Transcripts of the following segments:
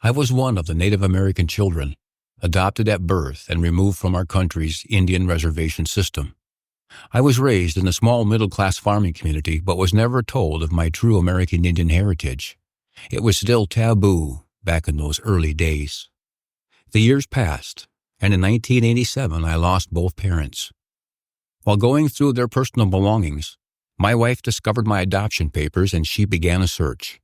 I was one of the Native American children, adopted at birth and removed from our country's Indian reservation system. I was raised in a small middle-class farming community, but was never told of my true American Indian heritage. It was still taboo back in those early days. The years passed, and in 1987 I lost both parents. While going through their personal belongings, my wife discovered my adoption papers and she began a search.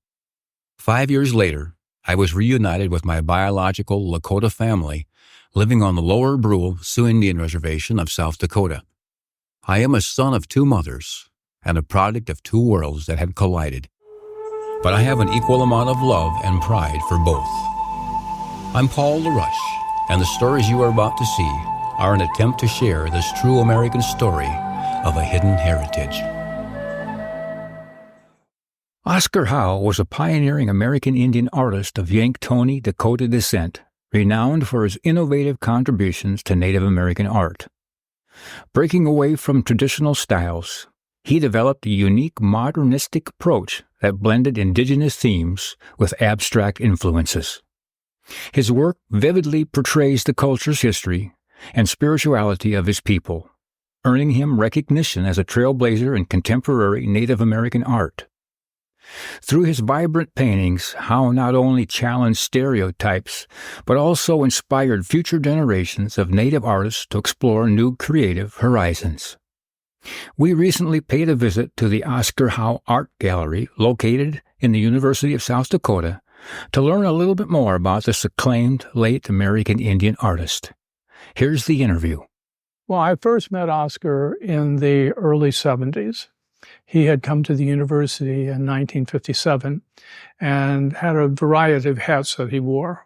5 years later, I was reunited with my biological Lakota family, living on the Lower Brule Sioux Indian Reservation of South Dakota. I am a son of two mothers and a product of two worlds that had collided. But I have an equal amount of love and pride for both. I'm Paul LaRush, and the stories you are about to see are an attempt to share this true American story of a hidden heritage. Oscar Howe was a pioneering American Indian artist of Yanktoni Dakota descent, renowned for his innovative contributions to Native American art. Breaking away from traditional styles, he developed a unique modernistic approach that blended indigenous themes with abstract influences. His work vividly portrays the culture's history and spirituality of his people, earning him recognition as a trailblazer in contemporary Native American art. Through his vibrant paintings, Howe not only challenged stereotypes, but also inspired future generations of Native artists to explore new creative horizons. We recently paid a visit to the Oscar Howe Art Gallery, located in the University of South Dakota, to learn a little bit more about this acclaimed late American Indian artist. Here's the interview. Well, I first met Oscar in the early 70s. He had come to the university in 1957 and had a variety of hats that he wore.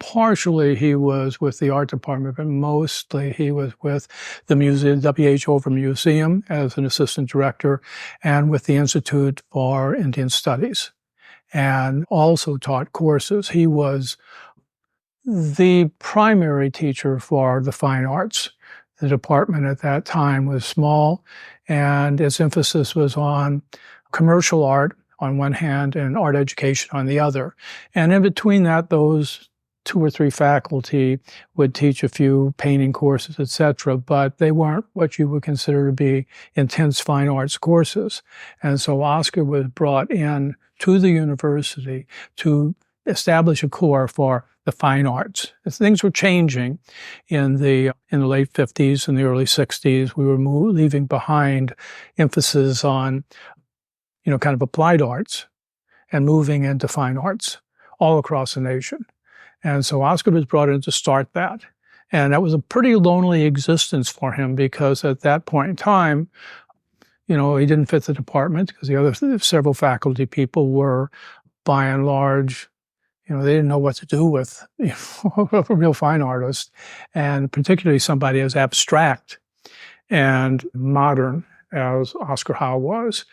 Partially, he was with the art department, but mostly he was with the museum, W.H. Over Museum as an assistant director, and with the Institute for Indian Studies, and also taught courses. He was the primary teacher for the fine arts. The department at that time was small, and its emphasis was on commercial art on one hand and art education on the other. And in between that, those 2 or 3 faculty would teach a few painting courses, etc., but they weren't what you would consider to be intense fine arts courses. And so Oscar was brought in to the university to establish a core for the fine arts. Things were changing in the late 50s and the early 60s. We were leaving behind emphasis on, kind of applied arts and moving into fine arts all across the nation. And so Oscar was brought in to start that. And that was a pretty lonely existence for him because at that point in time, he didn't fit the department because the other several faculty people were, by and large, they didn't know what to do with a real fine artist, and particularly somebody as abstract and modern as Oscar Howe was.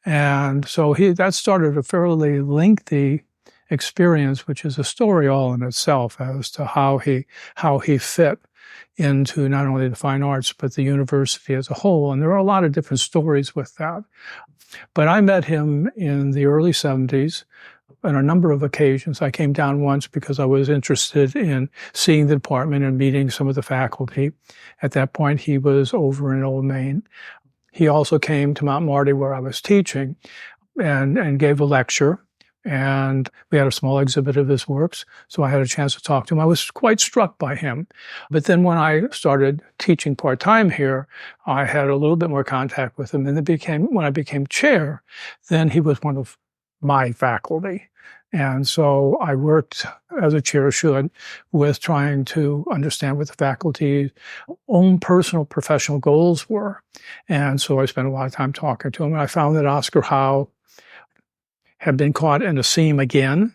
And so that started a fairly lengthy experience, which is a story all in itself as to how he fit into not only the fine arts, but the university as a whole. And there are a lot of different stories with that. But I met him in the early 70s. On a number of occasions. I came down once because I was interested in seeing the department and meeting some of the faculty. At that point, he was over in Old Main. He also came to Mount Marty, where I was teaching, and gave a lecture. And we had a small exhibit of his works, so I had a chance to talk to him. I was quite struck by him. But then when I started teaching part-time here, I had a little bit more contact with him. And when I became chair, then he was one of my faculty. And so I worked, as a chair should, with trying to understand what the faculty's own personal professional goals were. And so I spent a lot of time talking to him. And I found that Oscar Howe had been caught in a seam again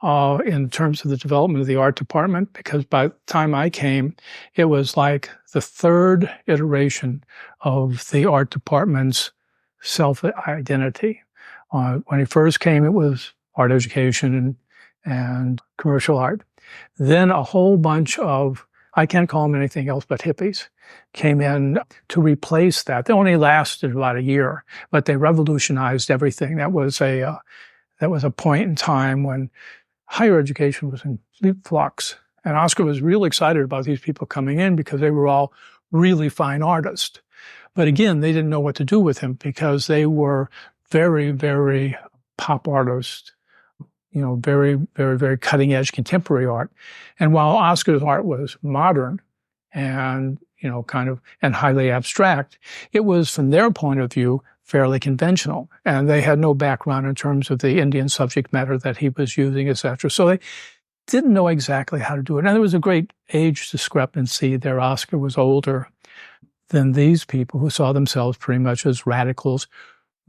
in terms of the development of the art department, because by the time I came, it was like the third iteration of the art department's self-identity. When he first came, it was art education and commercial art. Then a whole bunch of, I can't call them anything else but hippies, came in to replace that. They only lasted about a year, but they revolutionized everything. That was a point in time when higher education was in complete flux. And Oscar was really excited about these people coming in because they were all really fine artists. But again, they didn't know what to do with him because they were very, very pop artists, very, very, very cutting edge contemporary art. And while Oscar's art was modern and, and highly abstract, it was from their point of view fairly conventional. And they had no background in terms of the Indian subject matter that he was using, etc. So they didn't know exactly how to do it. And there was a great age discrepancy there. Oscar was older than these people who saw themselves pretty much as radicals,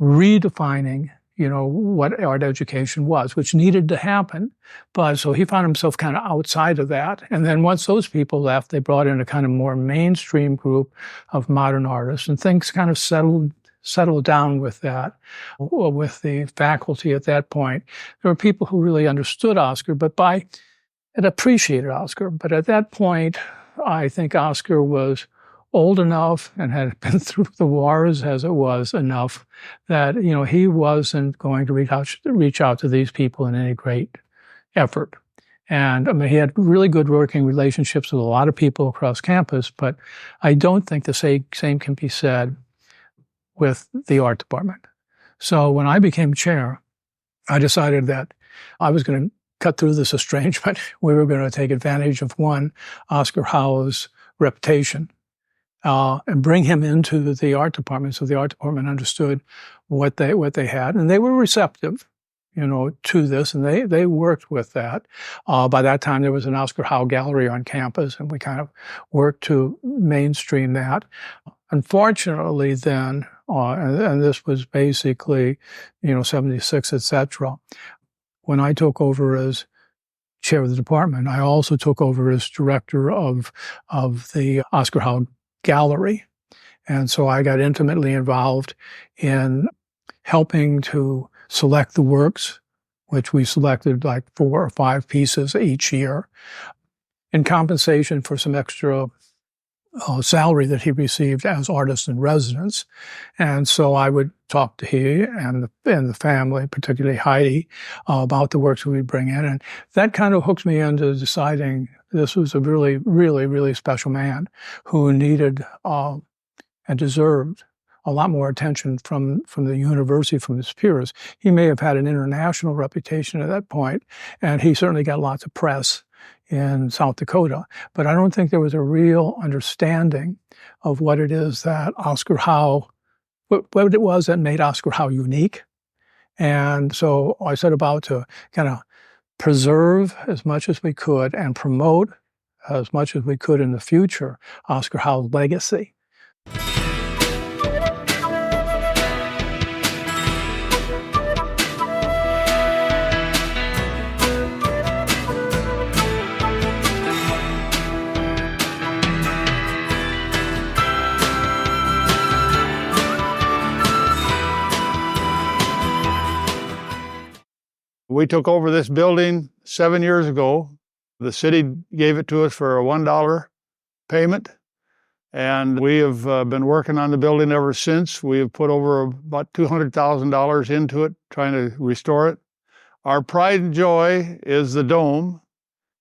redefining, what art education was, which needed to happen. But so he found himself kind of outside of that. And then once those people left, they brought in a kind of more mainstream group of modern artists, and things kind of settled down with that, with the faculty at that point. There were people who really understood Oscar, and appreciated Oscar. But at that point, I think Oscar was old enough and had been through the wars as it was enough that, he wasn't going to reach out to these people in any great effort. And he had really good working relationships with a lot of people across campus, but I don't think the same can be said with the art department. So when I became chair, I decided that I was going to cut through this estrangement. We were going to take advantage of Oscar Howe's reputation, and bring him into the art department, so the art department understood what they had, and they were receptive, to this, and they worked with that. By that time, there was an Oscar Howe Gallery on campus, and we kind of worked to mainstream that. Unfortunately, then, and this was basically, 76, etc. When I took over as chair of the department, I also took over as director of the Oscar Howe Gallery. And so I got intimately involved in helping to select the works, which we selected like 4 or 5 pieces each year, in compensation for some extra salary that he received as artist in residence. And so I would talk to he and the family, particularly Heidi, about the works we would bring in. And that kind of hooked me into deciding this was a really, really, really special man who needed and deserved a lot more attention from the university, from his peers. He may have had an international reputation at that point, and he certainly got lots of press in South Dakota. But I don't think there was a real understanding of what it is that Oscar Howe, what it was that made Oscar Howe unique. And so I set about to kind of preserve as much as we could and promote as much as we could in the future Oscar Howe's legacy. We took over this building 7 years ago. The city gave it to us for a $1 payment, and we have been working on the building ever since. We have put over about $200,000 into it, trying to restore it. Our pride and joy is the dome,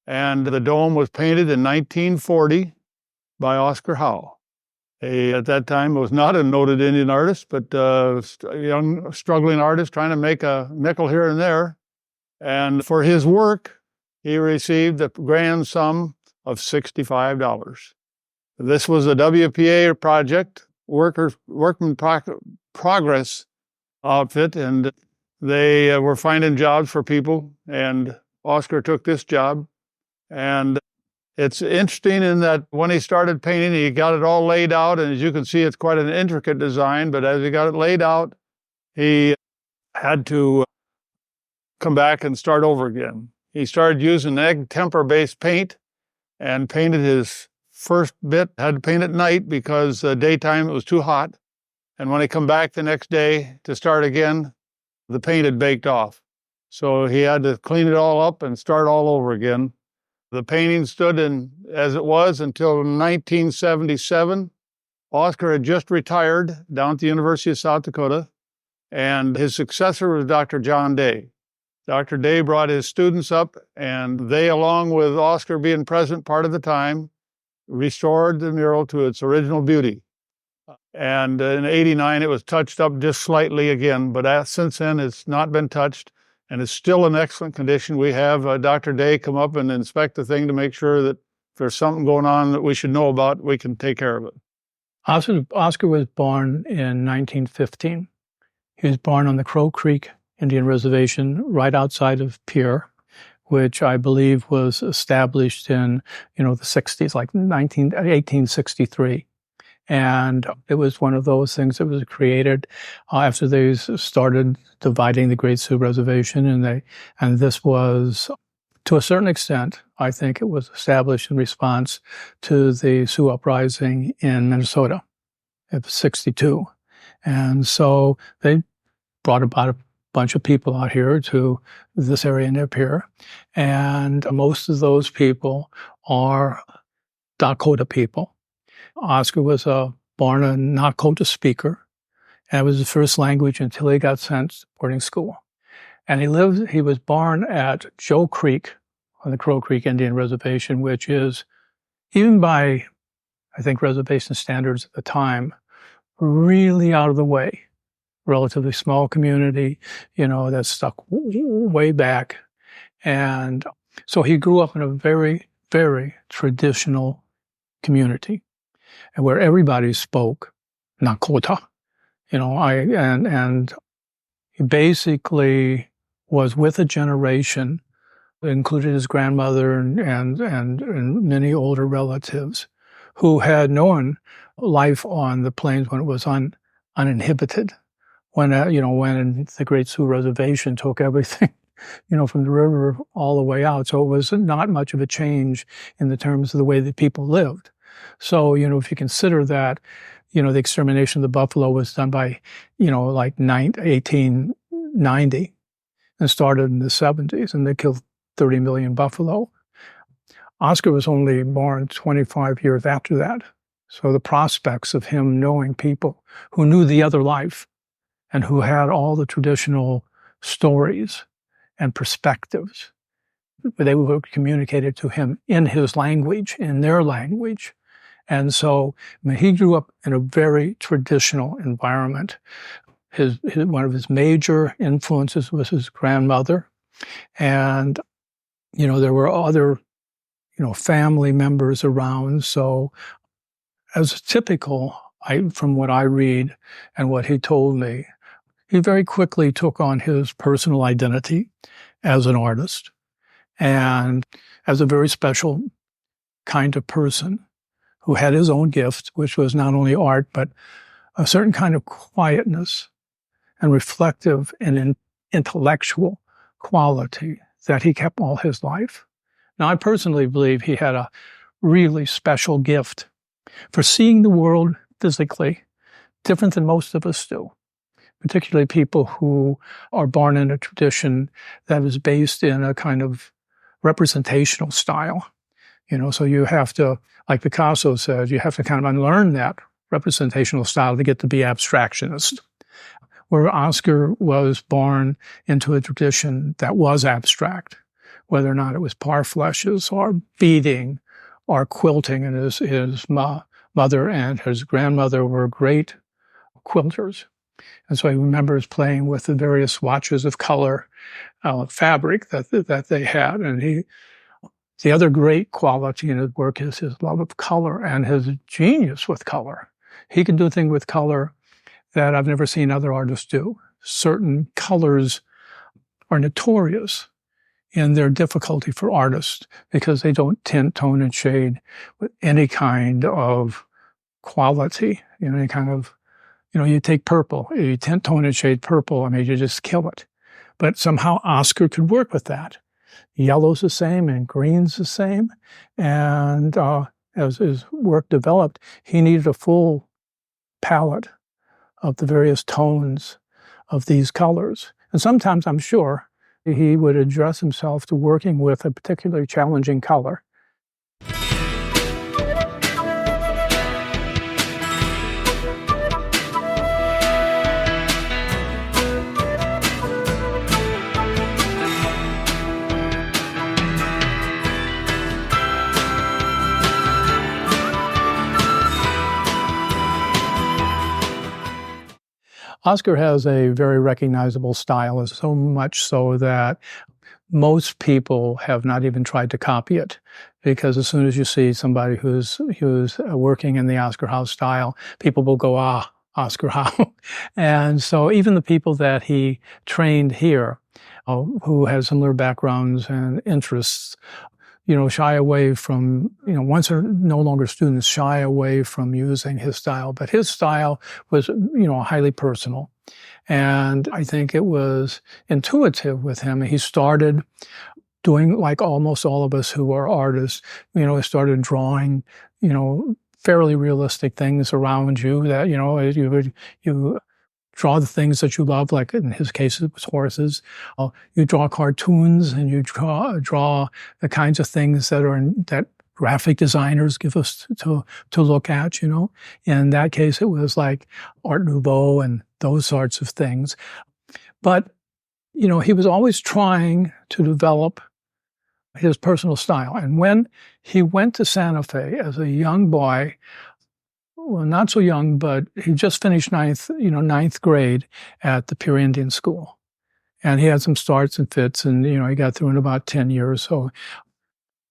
and the dome was painted in 1940 by Oscar Howe. He, at that time, was not a noted Indian artist, but a young, struggling artist trying to make a nickel here and there. And for his work, he received the grand sum of $65. This was a WPA project, workman progress outfit, and they were finding jobs for people, and Oscar took this job. And it's interesting in that when he started painting, he got it all laid out, and as you can see, it's quite an intricate design, but as he got it laid out, he had to come back and start over again. He started using egg temper-based paint and painted his first bit, had to paint at night because daytime it was too hot. And when he come back the next day to start again, the paint had baked off. So he had to clean it all up and start all over again. The painting stood in as it was until 1977. Oscar had just retired down at the University of South Dakota, and his successor was Dr. John Day. Dr. Day brought his students up, and they, along with Oscar being present part of the time, restored the mural to its original beauty. And in '89, it was touched up just slightly again, but since then, it's not been touched, and it's still in excellent condition. We have Dr. Day come up and inspect the thing to make sure that if there's something going on that we should know about, we can take care of it. Oscar was born in 1915. He was born on the Crow Creek Indian Reservation right outside of Pierre, which I believe was established in, the 60s, like 1863. And it was one of those things that was created after they started dividing the Great Sioux Reservation, and this was, to a certain extent, I think it was established in response to the Sioux uprising in Minnesota of '62. And so they brought about a bunch of people out here to this area near Pierre, and most of those people are Dakota people. Oscar was born a Dakota speaker, and it was his first language until he got sent to boarding school. And he was born at Joe Creek on the Crow Creek Indian Reservation, which is, even by, I think, reservation standards at the time, really out of the way. Relatively small community, that's stuck way back. And so he grew up in a very, very traditional community, and where everybody spoke Dakota, and he basically was with a generation, included his grandmother and many older relatives who had known life on the plains when it was uninhibited. When the Great Sioux Reservation took everything, from the river all the way out. So it was not much of a change in the terms of the way that people lived. So, if you consider that, the extermination of the buffalo was done by, 1890 and started in the 70s, and they killed 30 million buffalo. Oscar was only born 25 years after that. So the prospects of him knowing people who knew the other life and who had all the traditional stories and perspectives, they were communicated to him in his language, in their language. And so he grew up in a very traditional environment. One of his major influences was his grandmother. And, there were other, family members around. So as typical, from what I read and what he told me, he very quickly took on his personal identity as an artist and as a very special kind of person who had his own gift, which was not only art, but a certain kind of quietness and reflective and intellectual quality that he kept all his life. Now, I personally believe he had a really special gift for seeing the world physically different than most of us do, particularly people who are born in a tradition that is based in a kind of representational style. So you have to, like Picasso said, you have to kind of unlearn that representational style to get to be abstractionist. Where Oscar was born into a tradition that was abstract, whether or not it was parfleches or beading or quilting, and his mother and his grandmother were great quilters. And so he remembers playing with the various swatches of color, fabric that they had. And the other great quality in his work is his love of color and his genius with color. He can do things with color that I've never seen other artists do. Certain colors are notorious in their difficulty for artists because they don't tint, tone, and shade with any kind of quality, any kind of, you take purple, you tint, tone, and shade purple, you just kill it. But somehow Oscar could work with that. Yellow's the same and green's the same. And as his work developed, he needed a full palette of the various tones of these colors. And sometimes, I'm sure, he would address himself to working with a particularly challenging color. Oscar has a very recognizable style, so much so that most people have not even tried to copy it, because as soon as you see somebody who's working in the Oscar Howe style, people will go, Oscar Howe. And so even the people that he trained here, who had similar backgrounds and interests, shy away from, once they're no longer students, shy away from using his style. But his style was, highly personal. And I think it was intuitive with him. He started doing like almost all of us who are artists, he started drawing, fairly realistic things around you that, you draw the things that you love, like in his case it was horses. You draw cartoons and you draw the kinds of things that graphic designers give us to look at, In that case, it was like Art Nouveau and those sorts of things. But, he was always trying to develop his personal style. And when he went to Santa Fe as a young boy, well, not so young, but he just finished ninth grade at the Pure Indian School. And he had some starts and fits, and, he got through in about 10 years. So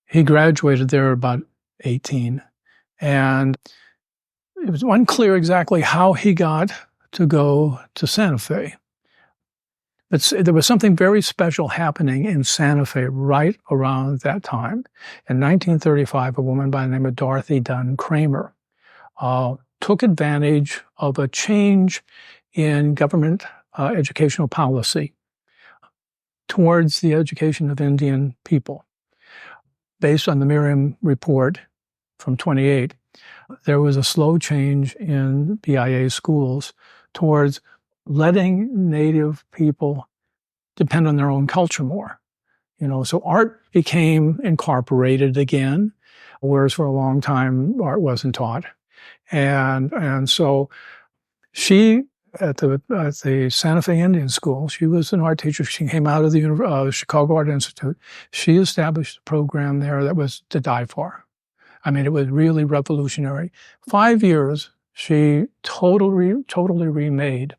he graduated there about 18. And it was unclear exactly how he got to go to Santa Fe. But there was something very special happening in Santa Fe right around that time. In 1935, a woman by the name of Dorothy Dunn Kramer took advantage of a change in government educational policy towards the education of Indian people. Based on the Merriam Report from 28, there was a slow change in BIA schools towards letting Native people depend on their own culture more. So art became incorporated again, whereas for a long time art wasn't taught. And so she, at the Santa Fe Indian School, she was an art teacher. She came out of the Chicago Art Institute. She established a program there that was to die for. I mean, it was really revolutionary. 5 years, she totally remade,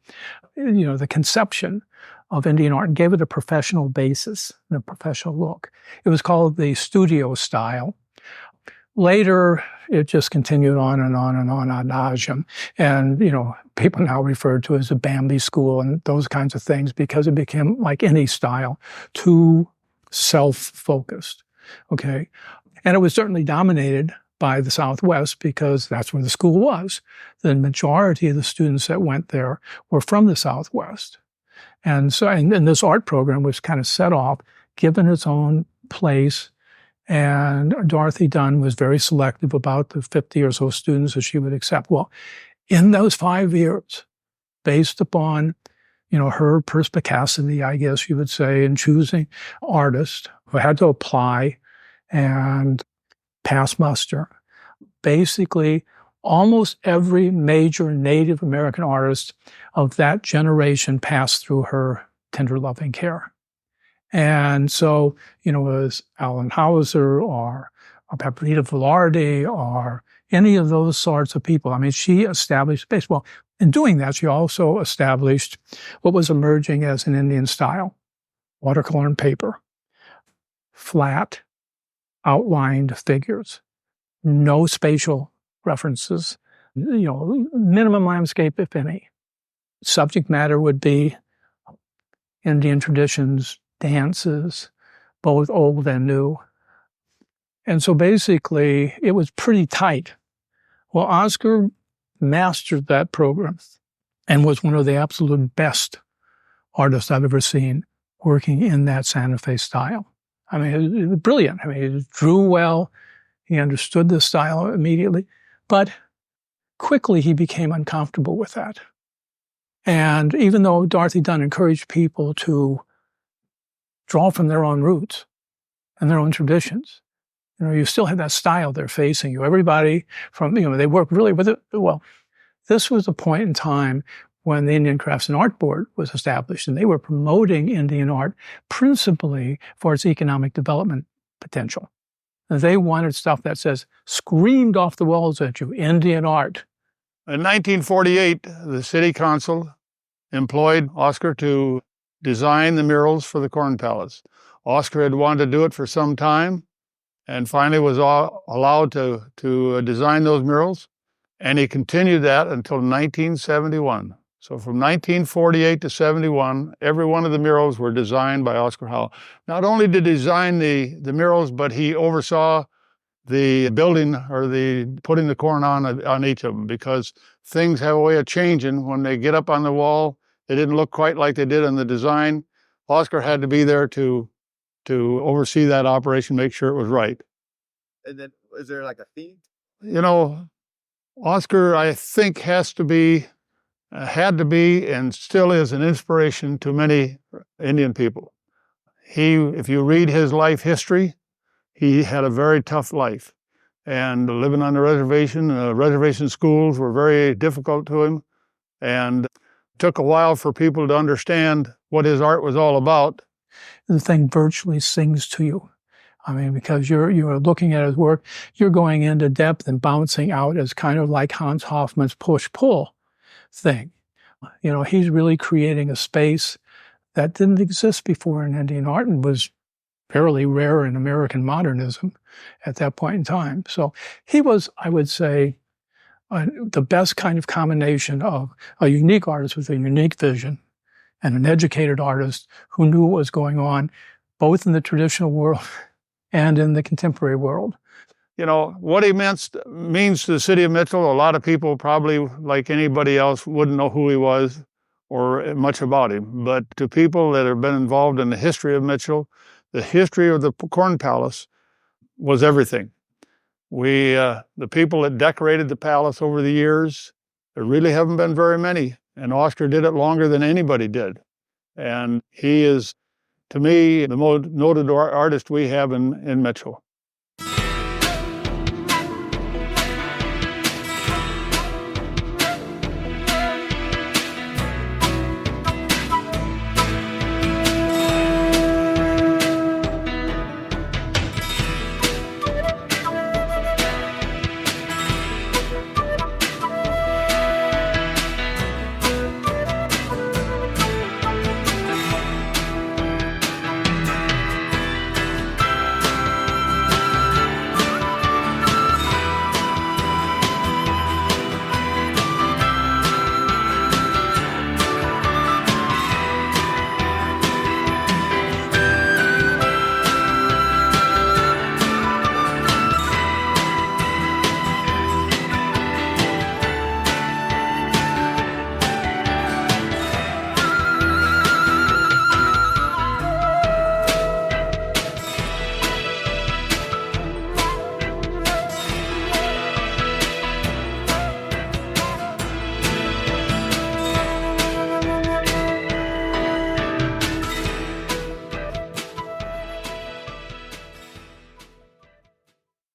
the conception of Indian art and gave it a professional basis and a professional look. It was called the studio style. Later, it just continued on and on and on ad nauseum. And, people now refer to it as a Bambi school and those kinds of things because it became, like any style, too self-focused. Okay? And it was certainly dominated by the Southwest because that's where the school was. The majority of the students that went there were from the Southwest. And so, and this art program was kind of set off, given its own place. And Dorothy Dunn was very selective about the 50 or so students that she would accept. Well, in those 5 years, based upon, her perspicacity, I guess you would say, in choosing artists who had to apply and pass muster, basically almost every major Native American artist of that generation passed through her tender, loving care. And so, as Alan Hauser or Paprita Velarde or any of those sorts of people, I mean, she established space. Well, in doing that, she also established what was emerging as an Indian style: watercolor and paper, flat, outlined figures, no spatial references, minimum landscape, if any. Subject matter would be Indian traditions, dances, both old and new. And so basically, it was pretty tight. Well, Oscar mastered that program and was one of the absolute best artists I've ever seen working in that Santa Fe style. I mean, it was brilliant. I mean, he drew well. He understood the style immediately. But quickly, he became uncomfortable with that. And even though Dorothy Dunn encouraged people to draw from their own roots and their own traditions, you still had that style there facing you. Everybody from, they worked really with it. Well, this was a point in time when the Indian Crafts and Art Board was established, and they were promoting Indian art principally for its economic development potential. And they wanted stuff that screamed off the walls at you, Indian art. In 1948, the City Council employed Oscar to design the murals for the Corn Palace. Oscar had wanted to do it for some time and finally was allowed to design those murals. And he continued that until 1971. So from 1948 to 71, every one of the murals were designed by Oscar Howe. Not only did he design the murals, but he oversaw the building or the putting the corn on each of them, because things have a way of changing. When they get up on the wall, they didn't look quite like they did in the design. Oscar had to be there to oversee that operation, make sure it was right. And then, is there like a theme? You know, Oscar, I think, had to be, and still is, an inspiration to many Indian people. If you read his life history, he had a very tough life. And living on the reservation schools were very difficult to him. And it took a while for people to understand what his art was all about. The thing virtually sings to you. I mean, because you're looking at his work, you're going into depth and bouncing out as kind of like Hans Hofmann's push-pull thing. You know, he's really creating a space that didn't exist before in Indian art and was fairly rare in American modernism at that point in time. So he was, I would say, the best kind of combination of a unique artist with a unique vision and an educated artist who knew what was going on, both in the traditional world and in the contemporary world. You know, what he means to the city of Mitchell, a lot of people probably, like anybody else, wouldn't know who he was or much about him. But to people that have been involved in the history of Mitchell, the history of the Corn Palace was everything. The people that decorated the palace over the years, there really haven't been very many. And Oscar did it longer than anybody did. And he is, to me, the most noted artist we have in Mitchell.